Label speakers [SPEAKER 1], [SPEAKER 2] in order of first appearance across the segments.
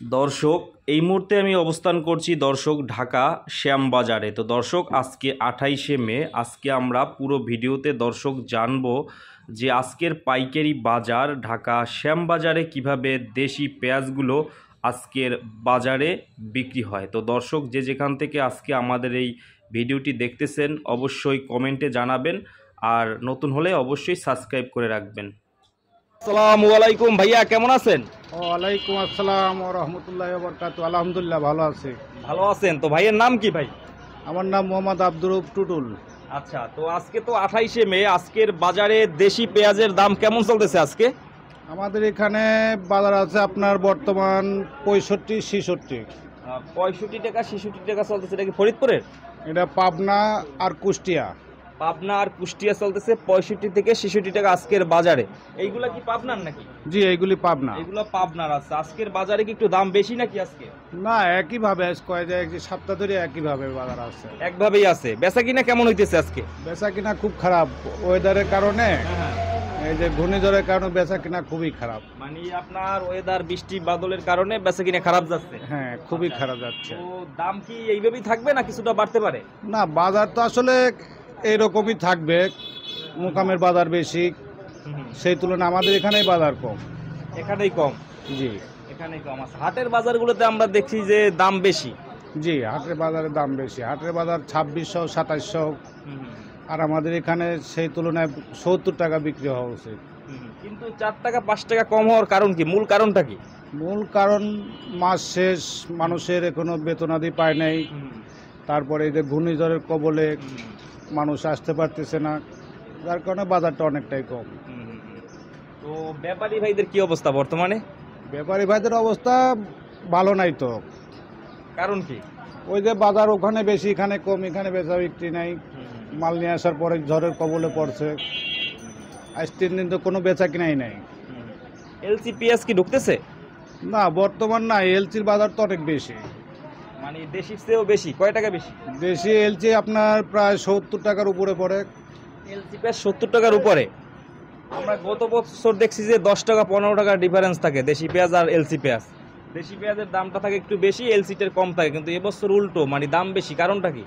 [SPEAKER 1] দর্শক, এই মুহূর্তে আমি অবস্থান করছি দর্শক ঢাকা শ্যামবাজারে। তো দর্শক, আজকে 28শে মে। আজকে আমরা পুরো ভিডিওতে দর্শক জানবো যে আজকের পাইকারি বাজার ঢাকা শ্যামবাজারে কিভাবে দেশি পেঁয়াজগুলো আজকের বাজারে বিক্রি হয়। তো দর্শক, যে যেখান থেকে আজকে আমাদের এই ভিডিওটি দেখতেছেন অবশ্যই কমেন্টে জানাবেন, আর নতুন হলে অবশ্যই সাবস্ক্রাইব করে রাখবেন। আসসালামু আলাইকুম ভাইয়া, কেমন আছেন?
[SPEAKER 2] ওয়ালাইকুম আসসালাম ওয়া রাহমাতুল্লাহি ওয়া বারাকাতুহু। আলহামদুলিল্লাহ ভালো আছি।
[SPEAKER 1] ভালো আছেন তো? ভাইয়ের নাম কি ভাই?
[SPEAKER 2] আমার নাম মোহাম্মদ আব্দুর রউফ টুটুল।
[SPEAKER 1] আচ্ছা, তো আজকে তো 28শে মে, আজকের বাজারে দেশি পেঁয়াজের দাম কেমন চলতেছে আজকে?
[SPEAKER 2] আমাদের এখানে বাজার আছে আপনার বর্তমান 65-66।
[SPEAKER 1] 65 টাকা 66 টাকা চলতেছে। এটা কি ফরিদপুরের?
[SPEAKER 2] এটা পাবনা আর কুষ্টিয়া।
[SPEAKER 1] পাবনা আর কুষ্টিয়া চলতেছে 65 থেকে 66 টাকা আজকের বাজারে। এইগুলা কি পাবনার নাকি?
[SPEAKER 2] জি, এইগুলি পাবনা।
[SPEAKER 1] এগুলো পাবনার। আছে আজকের বাজারে কি একটু দাম বেশি নাকি আজকে?
[SPEAKER 2] না, একইভাবে কয় যায় যে সপ্তাহ ধরে একইভাবে বাজার আছে।
[SPEAKER 1] একভাবেই আছে। বেচা কিনা কেমন হইতেছে আজকে?
[SPEAKER 2] বেচা কিনা খুব খারাপ ওয়েদারের কারণে। এই যে ঘূর্ণিঝড়ের কারণে বেচা কিনা খুবই খারাপ।
[SPEAKER 1] মানে আপনার ওয়েদার বৃষ্টি বাদলের কারণে বেচা কিনা খারাপ যাচ্ছে?
[SPEAKER 2] হ্যাঁ, খুবই খারাপ যাচ্ছে।
[SPEAKER 1] তো দাম কি এইভাবেই থাকবে না কিছুটা বাড়তে পারে?
[SPEAKER 2] না, বাজার তো আসলে এইরকমই থাকবে। মোকামের বাজার বেশি, সেই তুলনায় আমাদের এখানেই বাজার কম।
[SPEAKER 1] এখানেই কম?
[SPEAKER 2] জি,
[SPEAKER 1] এখানেই কম আছে। হাটের বাজারগুলোতে আমরা দেখছি যে দাম বেশি।
[SPEAKER 2] জি, হাটের বাজারের দাম বেশি। হাটের বাজার 2600-2700, আর আমাদের এখানে সেই তুলনায় 70 টাকা বিক্রি হওয়া উচিত।
[SPEAKER 1] কিন্তু 4 টাকা 5 টাকা কম হওয়ার কারণ কি? মূল কারণটা কি?
[SPEAKER 2] মূল কারণ মাস শেষ, মানুষের এখনো বেতনাদি পায় নাই। তারপরে এই যে ঘূর্ণিঝড়ের কবলে মানুষ আসতে পারতেছে না, যার কারণে বাজারটা অনেকটাই কম।
[SPEAKER 1] তো ব্যাপারী ভাইদের কি অবস্থা বর্তমানে?
[SPEAKER 2] ব্যাপারী ভাইদের অবস্থা ভালো নাই তো।
[SPEAKER 1] কারণ কি?
[SPEAKER 2] ওই যে বাজার ওখানে বেশি, এখানে কম, এখানে বেচা বিক্রি নাই। মাল নিয়ে আসার পরে ঝড়ের কবলে পড়ছে। আজ 3 দিন তো কোনো বেচা কিনাই নাই।
[SPEAKER 1] এলসি পেঁয়াজ কি ঢুকতেছে?
[SPEAKER 2] না, বর্তমান না। এলচির বাজার তো অনেক বেশি,
[SPEAKER 1] মানে দেশির চেয়েও বেশি। কয় টাকা বেশি?
[SPEAKER 2] দেশি এলচি আপনার প্রায় 70 টাকার উপরে পড়ে।
[SPEAKER 1] এলসি পেঁয়াজ 70 টাকার উপরে? আমরা গত বছর দেখছি যে 10 টাকা 15 টাকার ডিফারেন্স থাকে দেশি পেঁয়াজ আর এলসি পেঁয়াজ। দেশি পেঁয়াজের দামটা থাকে একটু বেশি, এলসিটার কম থাকে, কিন্তু এবছর উল্টো, মানে দাম বেশি। কারণটা কি?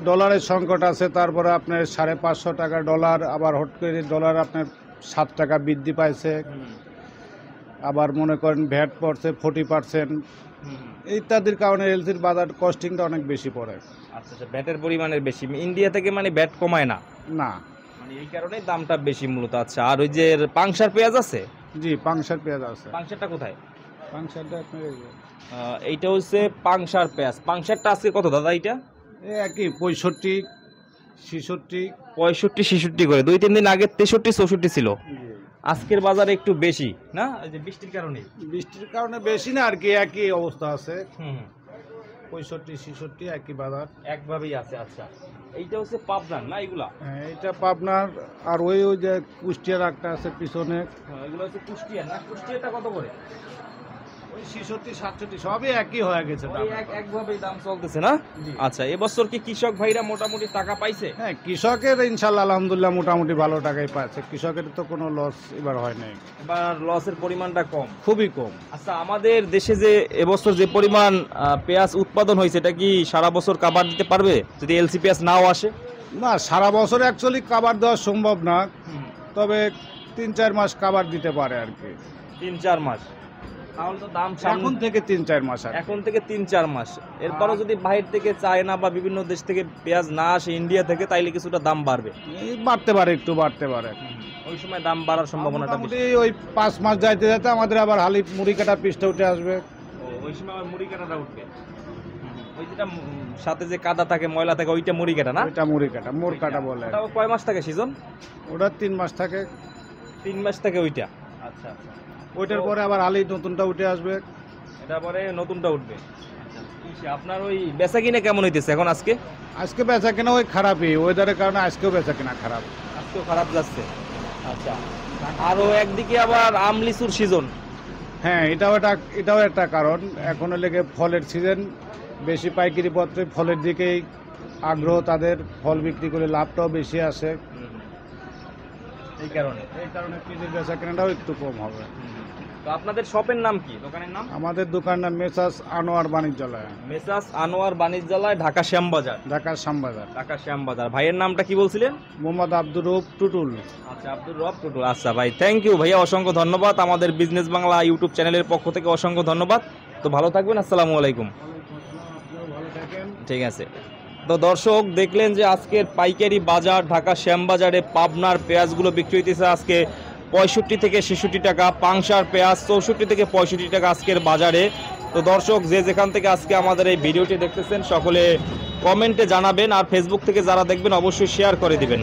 [SPEAKER 2] ডলারের সংকট আছে, তারপরে আপনার 550 টাকা ডলার, আবার হট করে ডলার আপনার 7 টাকা বৃদ্ধি পাইছে। আবার মনে করেন ভ্যাট পড়ছে 40%, ইত্যাদির কারণে এলসির বাজার কস্টিংটা অনেক বেশি পড়ে।
[SPEAKER 1] আচ্ছা, ভ্যাটের পরিমাণের বেশি। ইন্ডিয়া থেকে মানে ভ্যাট কমায় না,
[SPEAKER 2] না,
[SPEAKER 1] মানে এই কারণেই দামটা বেশি মূলত। আচ্ছা, আর ওই যে পাংশার পেঁয়াজ আছে?
[SPEAKER 2] জি, পাংশার পেঁয়াজ আছে।
[SPEAKER 1] পাংশারটা কোথায়?
[SPEAKER 2] পাংশারটা আপনার এই যে
[SPEAKER 1] এইটা হচ্ছে পাংশার পেঁয়াজ। পাংশারটা আজকে কত দাদা? এইটা
[SPEAKER 2] একই 65, 66।
[SPEAKER 1] 65 66 করে। 2-3 দিন আগে 63 64 ছিল। আজকের বাজারে একটু বেশি না, এই যে বৃষ্টির কারণে?
[SPEAKER 2] বৃষ্টির কারণে বেশি না আর কি, একই অবস্থা আছে। 65 66 একই বাজার,
[SPEAKER 1] একভাবেই আছে। আচ্ছা, এইটা হচ্ছে পাবনার না এগুলা?
[SPEAKER 2] হ্যাঁ, এটা পাবনার। আর ওই ওই যে কুষ্টিয়ার একটা আছে পিছনে,
[SPEAKER 1] এগুলো হচ্ছে কুষ্টিয়া না? কুষ্টিয়াটা কত করে?
[SPEAKER 2] ওই 66 67 সবই একই হয়ে গেছে দাম।
[SPEAKER 1] একভাবেই দাম চলতেছে না?
[SPEAKER 2] জি।
[SPEAKER 1] আচ্ছা, এবছর কি কৃষক ভাইরা মোটামুটি টাকা পাইছে?
[SPEAKER 2] হ্যাঁ, কৃষকের ইনশাল্লাহ আলহামদুলিল্লাহ মোটামুটি ভালো টাকাই পাচ্ছে। কৃষকের তো কোনো লস এবার হয় নাই,
[SPEAKER 1] এবার লসের পরিমাণটা কম,
[SPEAKER 2] খুবই কম।
[SPEAKER 1] আচ্ছা, আমাদের দেশে যে এবছর যে পরিমাণ পেঁয়াজ উৎপাদন হয়েছে, এটা কি সারা বছর কাভার দিতে পারবে যদি এলসি পেঁয়াজ নাও আসে?
[SPEAKER 2] না, সারা বছর অ্যাকচুয়ালি কাভার দেওয়া সম্ভব না, তবে 3-4 মাস কাভার দিতে পারে আর কি।
[SPEAKER 1] 3-4 মাস? তাহলে তো দাম
[SPEAKER 2] এখন থেকে 3-4 মাস আর কি।
[SPEAKER 1] এখন থেকে 3-4 মাস। এরপরও যদি বাইরে থেকে চায়না বা বিভিন্ন দেশ থেকে পেঁয়াজ না আসে, ইন্ডিয়া থেকে, তাইলে কিছুটা দাম বাড়বে?
[SPEAKER 2] এই বাড়তে পারে, একটু বাড়তে পারে।
[SPEAKER 1] ওই সময় দাম বাড়ার সম্ভাবনাটা বেশি।
[SPEAKER 2] মোটামুটি ওই 5 মাস যাইতে যাইতে আমাদের আবার হালি মুড়ি কাটা পিসটা উঠে আসবে।
[SPEAKER 1] ওই সময় আবার মুড়ি কাটাটা উঠবে। ওই যেটা সাথে যে কাদা থাকে, ময়লা থাকে, ওইটা মুড়ি কাটা না?
[SPEAKER 2] ওইটা মুড়ি কাটা, মোড় কাটা বলে।
[SPEAKER 1] ওটা কয় মাস থাকে সিজন?
[SPEAKER 2] ওটা 3 মাস থাকে।
[SPEAKER 1] 3 মাস থাকে ওইটা? আচ্ছা,
[SPEAKER 2] ওইটার পরে আবার হালি নতুনটা উঠে আসবে।
[SPEAKER 1] এটা পরে নতুনটা উঠবে। আচ্ছা, আপনার ওই বেচা কিনে কেমন হইতেছে এখন আজকে?
[SPEAKER 2] আজকে বেচা কেনা ওই খারাপই, ওয়েদারের কারণে আজকেও বেচা কেনা খারাপ।
[SPEAKER 1] আজকেও খারাপ যাচ্ছে। আচ্ছা, আরও একদিকে আবার আম লিচুর সিজন।
[SPEAKER 2] হ্যাঁ, এটাও একটা কারণ। এখনো লেগে ফলের সিজন, বেশি পাইকারি পত্রে ফলের দিকেই আগ্রহ তাদের, ফল বিক্রি করে লাভটাও বেশি আসে।
[SPEAKER 1] এই কারণে
[SPEAKER 2] কেজির বেচা কেনাটাও একটু কম হবে।
[SPEAKER 1] তো আপনাদের শপের নাম কি, দোকানের নাম?
[SPEAKER 2] আমাদের দোকান নাম মেসাস আনোয়ার বাণিজ্যালয়,
[SPEAKER 1] মেসাস আনোয়ার বাণিজ্যালয়, ঢাকা শ্যামবাজার।
[SPEAKER 2] ঢাকার শ্যামবাজার।
[SPEAKER 1] ঢাকা শ্যামবাজার। ভাইয়ের নামটা কি বলছিলেন?
[SPEAKER 2] মোহাম্মদ আব্দুর রউফ টুটুল।
[SPEAKER 1] আচ্ছা, আব্দুর রব টুটুল। আচ্ছা ভাই, থ্যাংক ইউ ভাইয়া, অসংখ্য ধন্যবাদ। আমাদের বিজনেস বাংলা ইউটিউব চ্যানেলের পক্ষ থেকে অসংখ্য ধন্যবাদ। তো ভালো থাকবেন, আসসালামু আলাইকুম।
[SPEAKER 2] ভালো থাকেন।
[SPEAKER 1] ঠিক আছে। তো দর্শক দেখলেন যে আজকের পাইকারি বাজার ঢাকা শ্যামবাজারে পাবনার পেঁয়াজগুলো বিক্রি হইতেছে আজকে 65 থেকে 66 টাকা, পাংশার পেঁয়াজ 64 থেকে 65 টাকা আজকের বাজারে। তো দর্শক যে যেখান থেকে আজকে আমাদের এই ভিডিওটি দেখতেছেন সকলে কমেন্টে জানাবেন, আর ফেসবুক থেকে যারা দেখবেন অবশ্যই শেয়ার করে দিবেন।